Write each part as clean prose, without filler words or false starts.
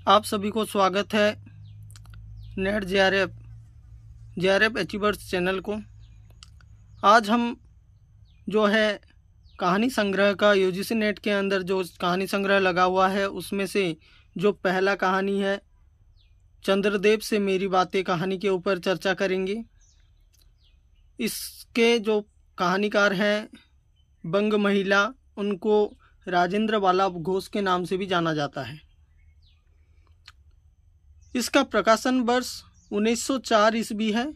आप सभी को स्वागत है नेट जेआरएफ अचीवर्स चैनल को। आज हम जो है कहानी संग्रह का यूजीसी नेट के अंदर जो कहानी संग्रह लगा हुआ है उसमें से जो पहला कहानी है चंद्रदेव से मेरी बातें कहानी के ऊपर चर्चा करेंगे। इसके जो कहानीकार हैं बंग महिला, उनको राजेंद्र वल्लभ घोष के नाम से भी जाना जाता है। इसका प्रकाशन वर्ष 1904 ईस्वी है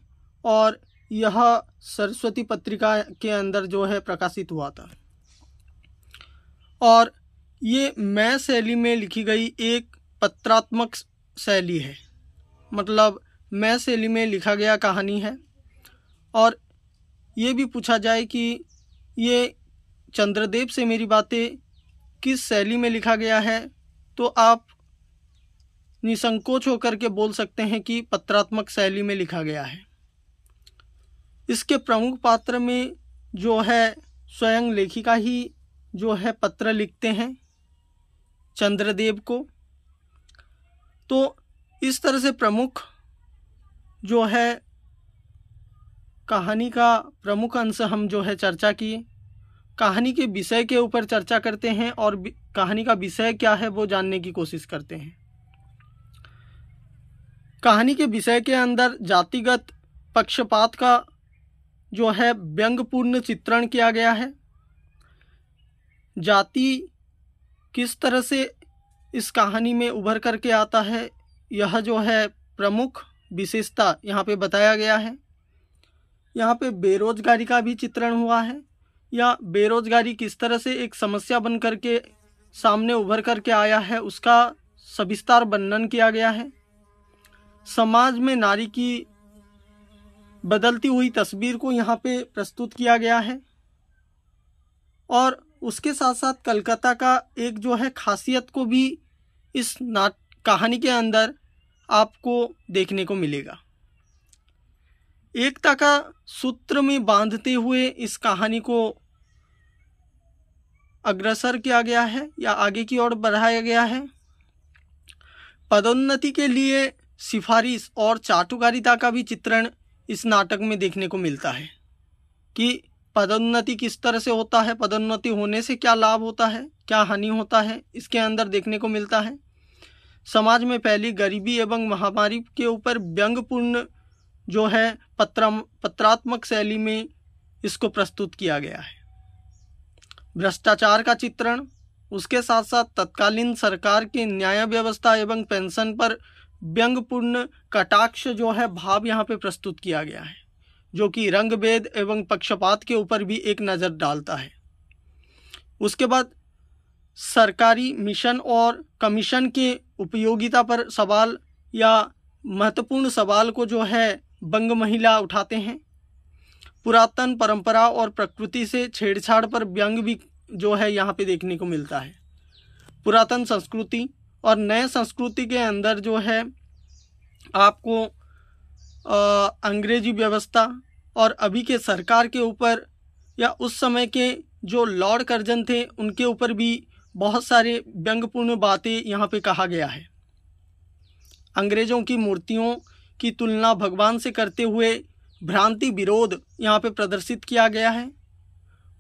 और यह सरस्वती पत्रिका के अंदर जो है प्रकाशित हुआ था और ये मैं शैली में लिखी गई एक पत्रात्मक शैली है, मतलब मैं शैली में लिखा गया कहानी है। और ये भी पूछा जाए कि ये चंद्रदेव से मेरी बातें किस शैली में लिखा गया है तो आप निसंकोच होकर के बोल सकते हैं कि पत्रात्मक शैली में लिखा गया है। इसके प्रमुख पात्र में जो है स्वयं लेखिका ही जो है पत्र लिखते हैं चंद्रदेव को। तो इस तरह से प्रमुख जो है कहानी का प्रमुख अंश हम जो है चर्चा किए। कहानी के विषय के ऊपर चर्चा करते हैं और कहानी का विषय क्या है वो जानने की कोशिश करते हैं। कहानी के विषय के अंदर जातिगत पक्षपात का जो है व्यंग्यपूर्ण चित्रण किया गया है। जाति किस तरह से इस कहानी में उभर करके आता है, यह जो है प्रमुख विशेषता यहाँ पे बताया गया है। यहाँ पे बेरोजगारी का भी चित्रण हुआ है या बेरोजगारी किस तरह से एक समस्या बन करके सामने उभर करके आया है उसका सविस्तार वर्णन किया गया है। समाज में नारी की बदलती हुई तस्वीर को यहाँ पे प्रस्तुत किया गया है और उसके साथ साथ कलकत्ता का एक जो है खासियत को भी इस कहानी के अंदर आपको देखने को मिलेगा। एकता का सूत्र में बांधते हुए इस कहानी को अग्रसर किया गया है या आगे की ओर बढ़ाया गया है। पदोन्नति के लिए सिफारिश और चाटुकारिता का भी चित्रण इस नाटक में देखने को मिलता है कि पदोन्नति किस तरह से होता है, पदोन्नति होने से क्या लाभ होता है, क्या हानि होता है, इसके अंदर देखने को मिलता है। समाज में फैली गरीबी एवं महामारी के ऊपर व्यंग्यपूर्ण जो है पत्रात्मक शैली में इसको प्रस्तुत किया गया है। भ्रष्टाचार का चित्रण, उसके साथ साथ तत्कालीन सरकार के न्याय व्यवस्था एवं पेंशन पर व्यंग्यपूर्ण कटाक्ष जो है भाव यहाँ पे प्रस्तुत किया गया है, जो कि रंग भेद एवं पक्षपात के ऊपर भी एक नज़र डालता है। उसके बाद सरकारी मिशन और कमीशन के उपयोगिता पर सवाल या महत्वपूर्ण सवाल को जो है बंग महिला उठाते हैं। पुरातन परंपरा और प्रकृति से छेड़छाड़ पर व्यंग भी जो है यहाँ पे देखने को मिलता है। पुरातन संस्कृति और नए संस्कृति के अंदर जो है आपको अंग्रेजी व्यवस्था और अभी के सरकार के ऊपर या उस समय के जो लॉर्ड कर्जन थे उनके ऊपर भी बहुत सारे व्यंग्यपूर्ण बातें यहाँ पे कहा गया है। अंग्रेज़ों की मूर्तियों की तुलना भगवान से करते हुए भ्रांति विरोध यहाँ पे प्रदर्शित किया गया है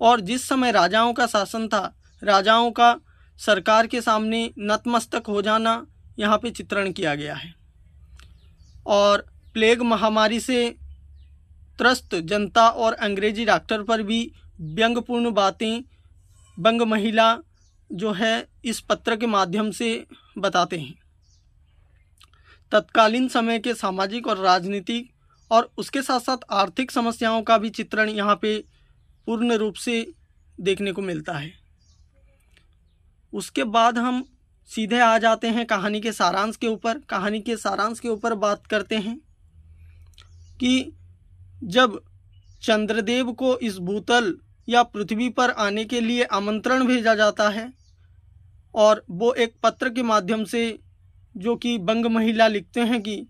और जिस समय राजाओं का शासन था, राजाओं का सरकार के सामने नतमस्तक हो जाना यहाँ पे चित्रण किया गया है। और प्लेग महामारी से त्रस्त जनता और अंग्रेजी डॉक्टर पर भी व्यंग्यपूर्ण बातें बंग महिला जो है इस पत्र के माध्यम से बताते हैं। तत्कालीन समय के सामाजिक और राजनीतिक और उसके साथ साथ आर्थिक समस्याओं का भी चित्रण यहाँ पे पूर्ण रूप से देखने को मिलता है। उसके बाद हम सीधे आ जाते हैं कहानी के सारांश के ऊपर। कहानी के सारांश के ऊपर बात करते हैं कि जब चंद्रदेव को इस भूतल या पृथ्वी पर आने के लिए आमंत्रण भेजा जाता है और वो एक पत्र के माध्यम से जो कि बंग महिला लिखते हैं कि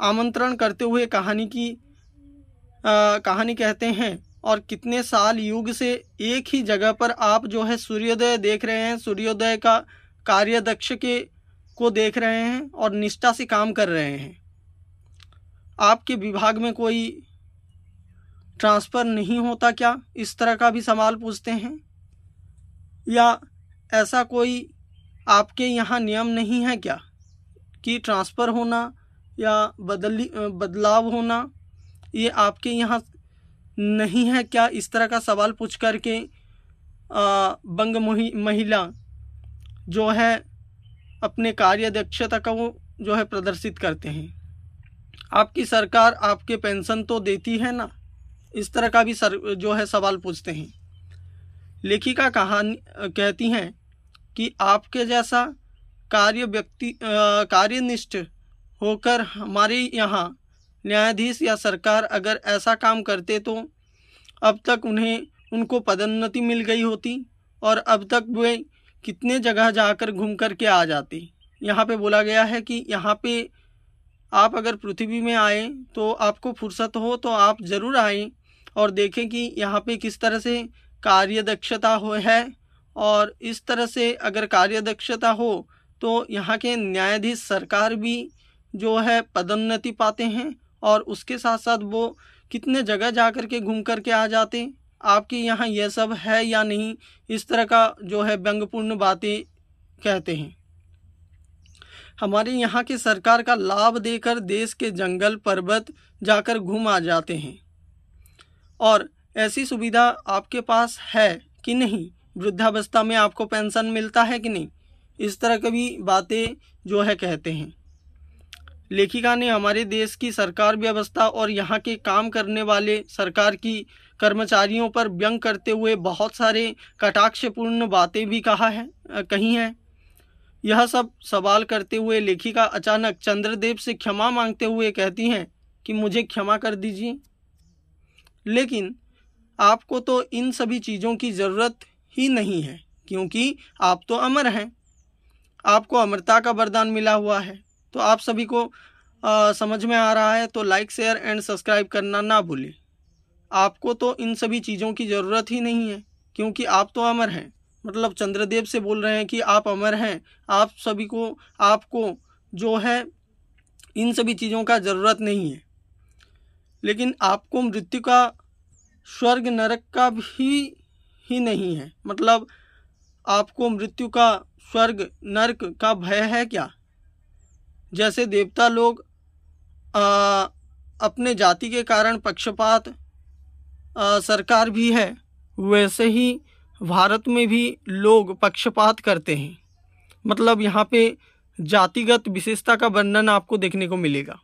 आमंत्रण करते हुए कहानी कहते हैं और कितने साल युग से एक ही जगह पर आप जो है सूर्योदय देख रहे हैं। सूर्योदय का कार्यदक्ष को देख रहे हैं और निष्ठा से काम कर रहे हैं। आपके विभाग में कोई ट्रांसफ़र नहीं होता क्या, इस तरह का भी सवाल पूछते हैं। या ऐसा कोई आपके यहाँ नियम नहीं है क्या कि ट्रांसफ़र होना या बदलाव होना ये आपके यहाँ नहीं है क्या, इस तरह का सवाल पूछ करके बंग महिला जो है अपने कार्य दक्षता को जो है प्रदर्शित करते हैं। आपकी सरकार आपके पेंशन तो देती है ना, इस तरह का भी जो है सवाल पूछते हैं। लेखिका कहती हैं कि आपके जैसा कार्यनिष्ठ होकर हमारे यहाँ न्यायाधीश या सरकार अगर ऐसा काम करते तो अब तक उनको पदोन्नति मिल गई होती और अब तक वे कितने जगह जाकर घूम कर के आ जाते। यहाँ पे बोला गया है कि यहाँ पे आप अगर पृथ्वी में आए तो आपको फुर्सत हो तो आप ज़रूर आएँ और देखें कि यहाँ पे किस तरह से कार्यदक्षता है, और इस तरह से अगर कार्यदक्षता हो तो यहाँ के न्यायाधीश सरकार भी जो है पदोन्नति पाते हैं और उसके साथ साथ वो कितने जगह जा कर के घूम कर के आ जाते। आपके यहाँ यह सब है या नहीं, इस तरह का जो है व्यंग्यपूर्ण बातें कहते हैं। हमारे यहाँ की सरकार का लाभ देकर देश के जंगल पर्वत जाकर घूम आ जाते हैं, और ऐसी सुविधा आपके पास है कि नहीं, वृद्धावस्था में आपको पेंशन मिलता है कि नहीं, इस तरह की भी बातें जो है कहते हैं। लेखिका ने हमारे देश की सरकार व्यवस्था और यहाँ के काम करने वाले सरकार की कर्मचारियों पर व्यंग करते हुए बहुत सारे कटाक्षपूर्ण बातें भी कही हैं। यह सब सवाल करते हुए लेखिका अचानक चंद्रदेव से क्षमा मांगते हुए कहती हैं कि मुझे क्षमा कर दीजिए, लेकिन आपको तो इन सभी चीज़ों की ज़रूरत ही नहीं है, क्योंकि आप तो अमर हैं, आपको अमरता का वरदान मिला हुआ है। तो आप सभी को समझ में आ रहा है तो लाइक शेयर एंड सब्सक्राइब करना ना भूलें। आपको तो इन सभी चीज़ों की ज़रूरत ही नहीं है, क्योंकि आप तो अमर हैं। मतलब चंद्रदेव से बोल रहे हैं कि आप अमर हैं, आप सभी को आपको जो है इन सभी चीज़ों का ज़रूरत नहीं है, लेकिन आपको मृत्यु का स्वर्ग नरक का भी ही नहीं है। मतलब आपको मृत्यु का स्वर्ग नरक का भय है क्या? जैसे देवता लोग अपने जाति के कारण पक्षपात सरकार भी है, वैसे ही भारत में भी लोग पक्षपात करते हैं। मतलब यहाँ पे जातिगत विशेषता का वर्णन आपको देखने को मिलेगा।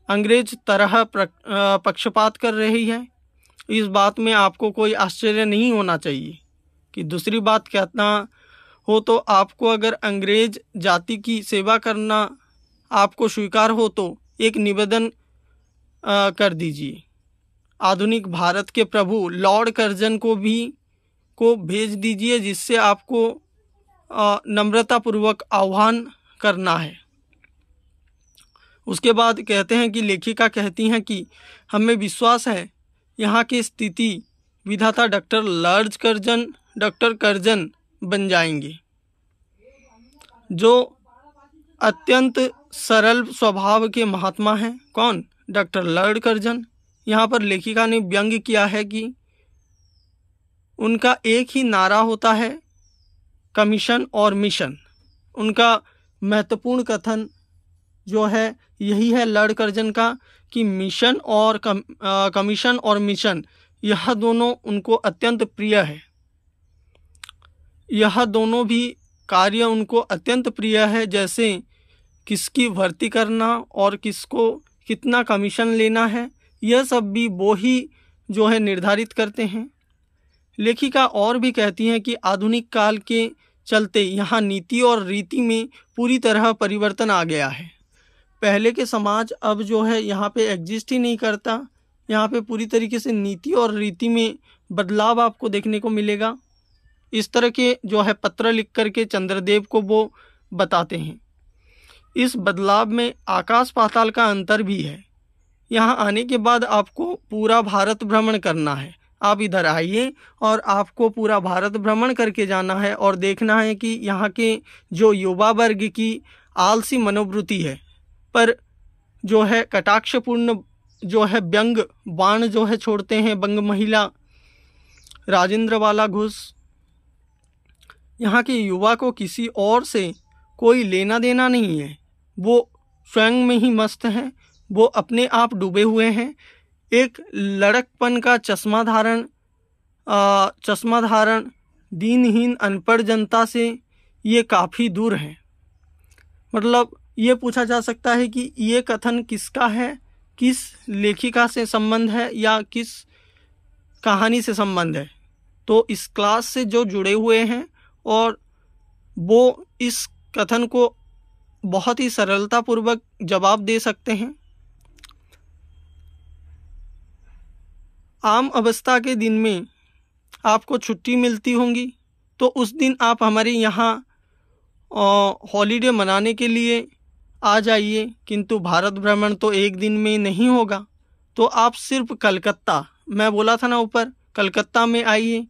अंग्रेज तरह पक्षपात कर रही है, इस बात में आपको कोई आश्चर्य नहीं होना चाहिए। कि दूसरी बात कहना हो तो आपको अगर अंग्रेज जाति की सेवा करना आपको स्वीकार हो तो एक निवेदन कर दीजिए, आधुनिक भारत के प्रभु लॉर्ड कर्जन को भेज दीजिए, जिससे आपको नम्रतापूर्वक आह्वान करना है। उसके बाद कहते हैं कि लेखिका कहती हैं कि हमें विश्वास है यहाँ की स्थिति विधाता डॉक्टर कर्जन बन जाएंगे, जो अत्यंत सरल स्वभाव के महात्मा हैं। कौन? Doctor Lord Curzon. यहाँ पर लेखिका ने व्यंग्य किया है कि उनका एक ही नारा होता है, कमीशन और मिशन। उनका महत्वपूर्ण कथन जो है यही है लॉर्ड कर्जन का कि मिशन और कमीशन और मिशन, यह दोनों उनको अत्यंत प्रिय है। यह दोनों भी कार्य उनको अत्यंत प्रिय है, जैसे किसकी भर्ती करना और किसको कितना कमीशन लेना है, यह सब भी वो ही जो है निर्धारित करते हैं। लेखिका और भी कहती हैं कि आधुनिक काल के चलते यहाँ नीति और रीति में पूरी तरह परिवर्तन आ गया है। पहले के समाज अब जो है यहाँ पे एग्जिस्ट ही नहीं करता। यहाँ पे पूरी तरीके से नीति और रीति में बदलाव आपको देखने को मिलेगा। इस तरह के जो है पत्र लिख करके चंद्रदेव को वो बताते हैं। इस बदलाव में आकाश पाताल का अंतर भी है। यहाँ आने के बाद आपको पूरा भारत भ्रमण करना है। आप इधर आइए और आपको पूरा भारत भ्रमण करके जाना है और देखना है कि यहाँ के जो युवा वर्ग की आलसी मनोवृत्ति है, पर जो है कटाक्षपूर्ण जो है व्यंग बाण जो है छोड़ते हैं बंग महिला राजेंद्र वाला घुस। यहाँ के युवा को किसी और से कोई लेना देना नहीं है, वो स्वयं में ही मस्त हैं, वो अपने आप डूबे हुए हैं। एक लड़कपन का चश्मा धारण दीनहीन अनपढ़ जनता से ये काफ़ी दूर हैं। मतलब ये पूछा जा सकता है कि ये कथन किसका है, किस लेखिका से संबंध है या किस कहानी से संबंध है। तो इस क्लास से जो जुड़े हुए हैं और वो इस कथन को बहुत ही सरलतापूर्वक जवाब दे सकते हैं। आम अवस्था के दिन में आपको छुट्टी मिलती होंगी, तो उस दिन आप हमारे यहाँ हॉलीडे मनाने के लिए आ जाइए, किंतु भारत भ्रमण तो एक दिन में नहीं होगा, तो आप सिर्फ कलकत्ता, मैं बोला था ना ऊपर, कलकत्ता में आइए।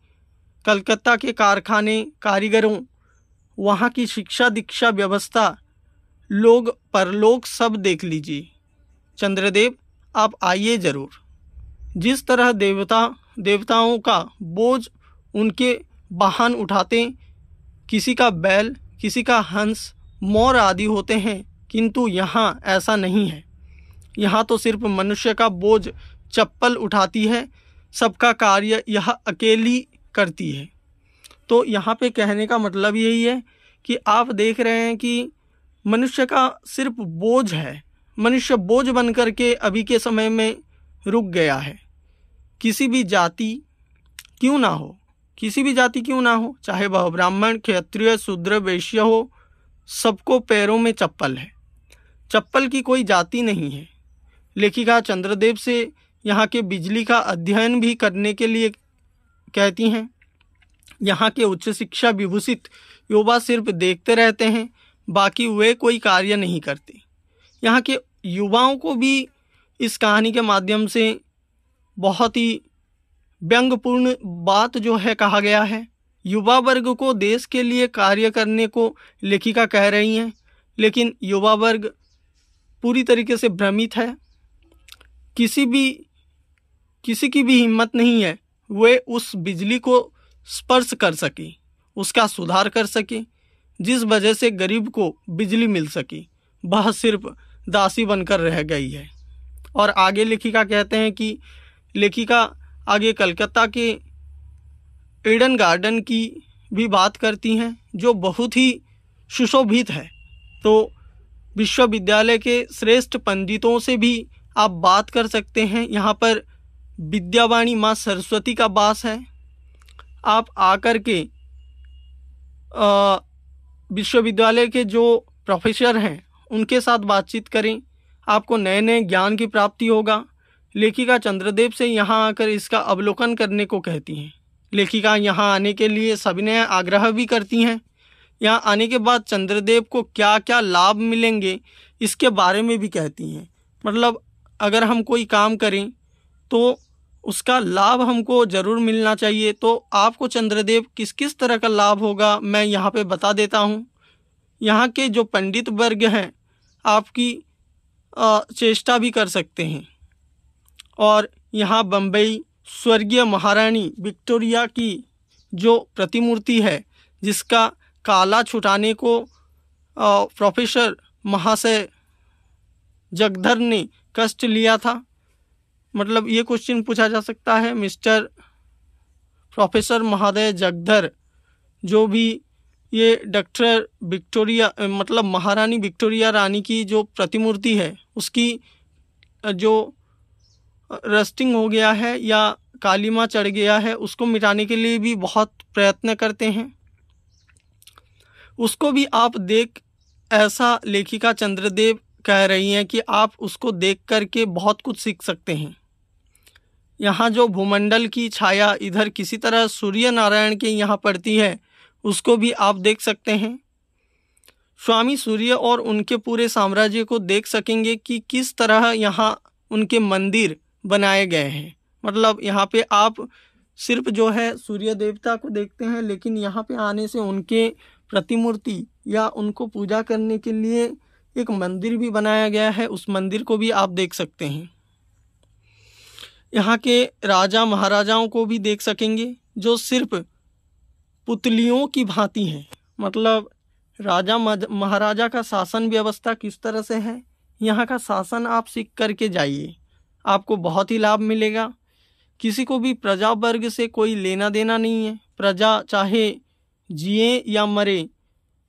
कलकत्ता के कारखाने, कारीगरों, वहाँ की शिक्षा दीक्षा व्यवस्था, लोग परलोक सब देख लीजिए। चंद्रदेव आप आइए ज़रूर। जिस तरह देवताओं का बोझ उनके वाहन उठाते, किसी का बैल, किसी का हंस, मोर आदि होते हैं, किंतु यहाँ ऐसा नहीं है। यहाँ तो सिर्फ मनुष्य का बोझ चप्पल उठाती है, सबका कार्य यह अकेली करती है। तो यहाँ पे कहने का मतलब यही है कि आप देख रहे हैं कि मनुष्य का सिर्फ बोझ है, मनुष्य बोझ बन करके अभी के समय में रुक गया है। किसी भी जाति क्यों ना हो, किसी भी जाति क्यों ना हो, चाहे वह ब्राह्मण, क्षत्रिय, शूद्र, वैश्य हो, सबको पैरों में चप्पल है। चप्पल की कोई जाति नहीं है। लेखिका चंद्रदेव से यहाँ के बिजली का अध्ययन भी करने के लिए कहती हैं। यहाँ के उच्च शिक्षा विभूषित युवा सिर्फ देखते रहते हैं, बाकी वे कोई कार्य नहीं करते। यहाँ के युवाओं को भी इस कहानी के माध्यम से बहुत ही व्यंग्यपूर्ण बात जो है कहा गया है। युवा वर्ग को देश के लिए कार्य करने को लेखिका कह रही हैं, लेकिन युवा वर्ग पूरी तरीके से भ्रमित है। किसी की भी हिम्मत नहीं है वे उस बिजली को स्पर्श कर सके, उसका सुधार कर सके, जिस वजह से गरीब को बिजली मिल सके। वह सिर्फ दासी बनकर रह गई है। और आगे लेखिका कहते हैं कि लेखिका आगे कलकत्ता के ईडन गार्डन की भी बात करती हैं, जो बहुत ही सुशोभित है। तो विश्वविद्यालय के श्रेष्ठ पंडितों से भी आप बात कर सकते हैं। यहाँ पर विद्यावाणी माँ सरस्वती का वास है। आप आकर के विश्वविद्यालय के जो प्रोफेसर हैं उनके साथ बातचीत करें, आपको नए नए ज्ञान की प्राप्ति होगा। लेखिका चंद्रदेव से यहाँ आकर इसका अवलोकन करने को कहती हैं। लेखिका यहाँ आने के लिए सविनय आग्रह भी करती हैं। यहाँ आने के बाद चंद्रदेव को क्या क्या लाभ मिलेंगे इसके बारे में भी कहती हैं। मतलब अगर हम कोई काम करें तो उसका लाभ हमको ज़रूर मिलना चाहिए। तो आपको चंद्रदेव किस किस तरह का लाभ होगा मैं यहाँ पे बता देता हूँ। यहाँ के जो पंडित वर्ग हैं आपकी चेष्टा भी कर सकते हैं। और यहाँ बम्बई स्वर्गीय महारानी विक्टोरिया की जो प्रतिमूर्ति है, जिसका काला छुटाने को प्रोफेसर महाशय जगधर ने कष्ट लिया था। मतलब ये क्वेश्चन पूछा जा सकता है, मिस्टर प्रोफेसर महादय जगधर जो भी ये डॉक्टर विक्टोरिया मतलब महारानी विक्टोरिया रानी की जो प्रतिमूर्ति है उसकी जो रस्टिंग हो गया है या कालीमा चढ़ गया है उसको मिटाने के लिए भी बहुत प्रयत्न करते हैं। उसको भी आप देख, ऐसा लेखिका चंद्रदेव कह रही हैं कि आप उसको देख करके बहुत कुछ सीख सकते हैं। यहाँ जो भूमंडल की छाया इधर किसी तरह सूर्य नारायण के यहाँ पड़ती है उसको भी आप देख सकते हैं। स्वामी सूर्य और उनके पूरे साम्राज्य को देख सकेंगे कि किस तरह यहाँ उनके मंदिर बनाए गए हैं। मतलब यहाँ पे आप सिर्फ जो है सूर्य देवता को देखते हैं, लेकिन यहाँ पे आने से उनके प्रतिमूर्ति या उनको पूजा करने के लिए एक मंदिर भी बनाया गया है। उस मंदिर को भी आप देख सकते हैं। यहाँ के राजा महाराजाओं को भी देख सकेंगे जो सिर्फ पुतलियों की भांति हैं। मतलब राजा महाराजा का शासन व्यवस्था किस तरह से है, यहाँ का शासन आप सीख करके जाइए, आपको बहुत ही लाभ मिलेगा। किसी को भी प्रजा वर्ग से कोई लेना देना नहीं है। प्रजा चाहे जिए या मरे,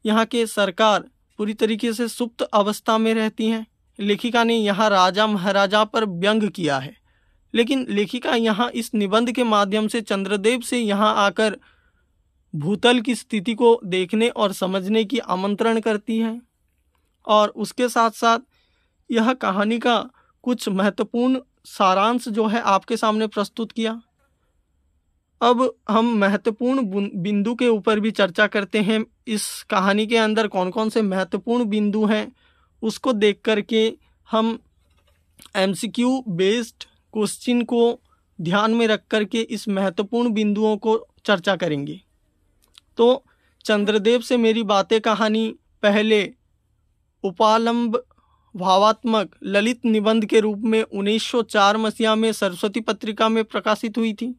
यहाँ के सरकार पूरी तरीके से सुप्त अवस्था में रहती हैं। लेखिका ने यहाँ राजा महाराजा पर व्यंग किया है, लेकिन लेखिका यहाँ इस निबंध के माध्यम से चंद्रदेव से यहाँ आकर भूतल की स्थिति को देखने और समझने की आमंत्रण करती है। और उसके साथ साथ यह कहानी का कुछ महत्वपूर्ण सारांश जो है आपके सामने प्रस्तुत किया। अब हम महत्वपूर्ण बिंदु के ऊपर भी चर्चा करते हैं। इस कहानी के अंदर कौन कौन से महत्वपूर्ण बिंदु हैं उसको देख करके हम MCQ बेस्ड क्वेश्चन को ध्यान में रख करके इस महत्वपूर्ण बिंदुओं को चर्चा करेंगे। तो चंद्रदेव से मेरी बातें कहानी पहले उपालंब भावात्मक ललित निबंध के रूप में 1904 मसीहा में सरस्वती पत्रिका में प्रकाशित हुई थी,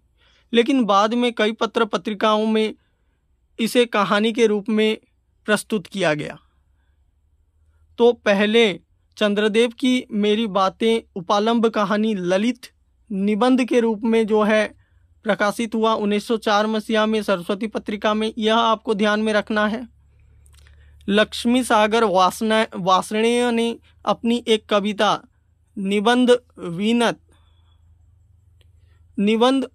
लेकिन बाद में कई पत्र पत्रिकाओं में इसे कहानी के रूप में प्रस्तुत किया गया। तो पहले चंद्रदेव की मेरी बातें उपालंब कहानी ललित निबंध के रूप में जो है प्रकाशित हुआ 1904 मसीहा में सरस्वती पत्रिका में, यह आपको ध्यान में रखना है। लक्ष्मी सागर वार्ष्णेय ने अपनी एक कविता निबंध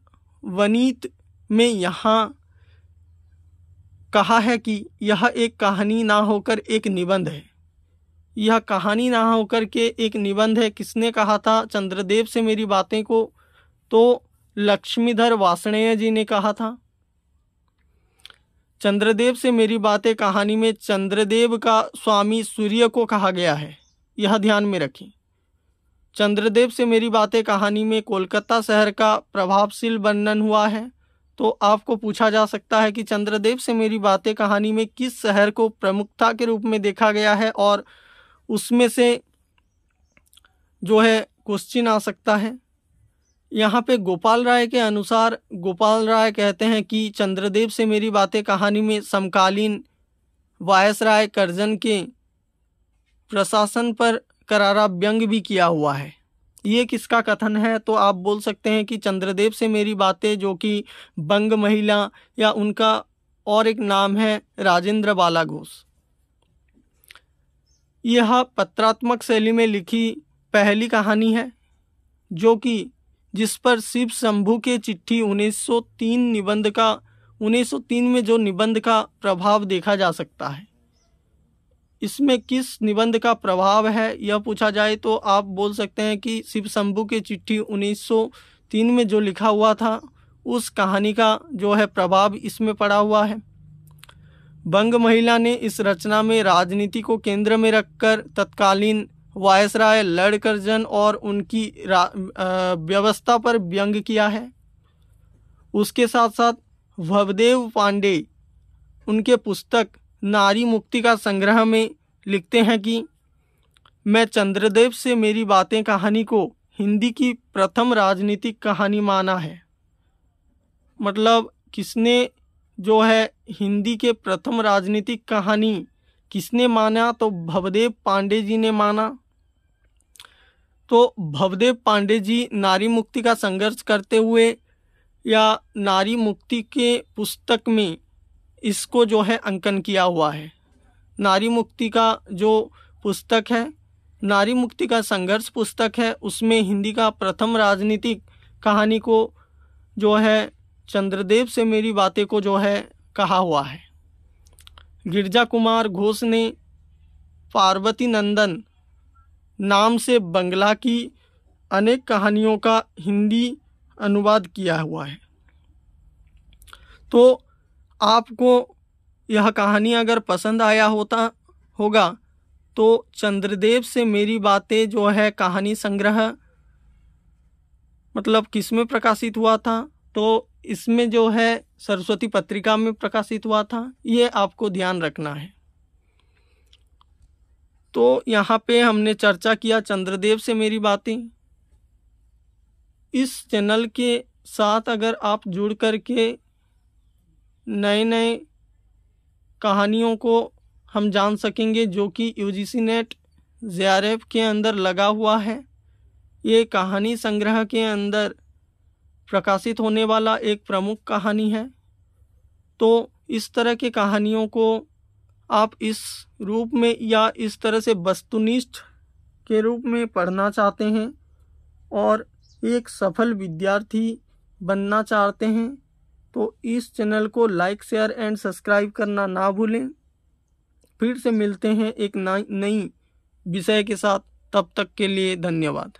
वनीत में यहाँ कहा है कि यह एक कहानी ना होकर एक निबंध है। यह कहानी ना होकर के एक निबंध है। किसने कहा था चंद्रदेव से मेरी बातें को? तो लक्ष्मीधर वार्ष्णेय जी ने कहा था। चंद्रदेव से मेरी बातें कहानी में चंद्रदेव का स्वामी सूर्य को कहा गया है, यह ध्यान में रखें। चंद्रदेव से मेरी बातें कहानी में कोलकाता शहर का प्रभावशील वर्णन हुआ है। तो आपको पूछा जा सकता है कि चंद्रदेव से मेरी बातें कहानी में किस शहर को प्रमुखता के रूप में देखा गया है, और उसमें से जो है क्वेश्चन आ सकता है। यहाँ पे गोपाल राय के अनुसार गोपाल राय कहते हैं कि चंद्रदेव से मेरी बातें कहानी में समकालीन वायसराय कर्जन के प्रशासन पर करारा व्यंग भी किया हुआ है। ये किसका कथन है? तो आप बोल सकते हैं कि चंद्रदेव से मेरी बातें, जो कि बंग महिला या उनका और एक नाम है राजेंद्र बाला घोष, यह पत्रात्मक शैली में लिखी पहली कहानी है जो कि जिस पर शिव शंभू के चिट्ठी 1903 में जो निबंध का प्रभाव देखा जा सकता है। इसमें किस निबंध का प्रभाव है यह पूछा जाए तो आप बोल सकते हैं कि शिव शंभू के चिट्ठी 1903 में जो लिखा हुआ था उस कहानी का जो है प्रभाव इसमें पड़ा हुआ है। बंग महिला ने इस रचना में राजनीति को केंद्र में रखकर तत्कालीन वायसराय लॉर्ड कर्जन और उनकी व्यवस्था पर व्यंग किया है। उसके साथ साथ भवदेव पांडे उनके पुस्तक नारी मुक्ति का संग्रह में लिखते हैं कि मैं चंद्रदेव से मेरी बातें कहानी को हिंदी की प्रथम राजनीतिक कहानी माना है। मतलब किसने जो है हिंदी के प्रथम राजनीतिक कहानी किसने माना? तो भवदेव पांडे जी ने माना। तो भवदेव पांडे जी नारी मुक्ति का संघर्ष करते हुए या नारी मुक्ति के पुस्तक में इसको जो है अंकन किया हुआ है। नारी मुक्ति का जो पुस्तक है, नारी मुक्ति का संघर्ष पुस्तक है, उसमें हिंदी का प्रथम राजनीतिक कहानी को जो है चंद्रदेव से मेरी बातें को जो है कहा हुआ है। गिरजा कुमार घोष ने पार्वती नंदन नाम से बंगला की अनेक कहानियों का हिंदी अनुवाद किया हुआ है। तो आपको यह कहानी अगर पसंद आया होगा तो चंद्रदेव से मेरी बातें जो है कहानी संग्रह मतलब किस में प्रकाशित हुआ था? तो इसमें जो है सरस्वती पत्रिका में प्रकाशित हुआ था, ये आपको ध्यान रखना है। तो यहाँ पे हमने चर्चा किया चंद्रदेव से मेरी बातें। इस चैनल के साथ अगर आप जुड़ कर के नए नए कहानियों को हम जान सकेंगे जो कि यूजीसी नेट जेआरएफ के अंदर लगा हुआ है। ये कहानी संग्रह के अंदर प्रकाशित होने वाला एक प्रमुख कहानी है। तो इस तरह की कहानियों को आप इस रूप में या इस तरह से वस्तुनिष्ठ के रूप में पढ़ना चाहते हैं और एक सफल विद्यार्थी बनना चाहते हैं तो इस चैनल को लाइक, शेयर एंड सब्सक्राइब करना ना भूलें। फिर से मिलते हैं एक नई विषय के साथ, तब तक के लिए धन्यवाद।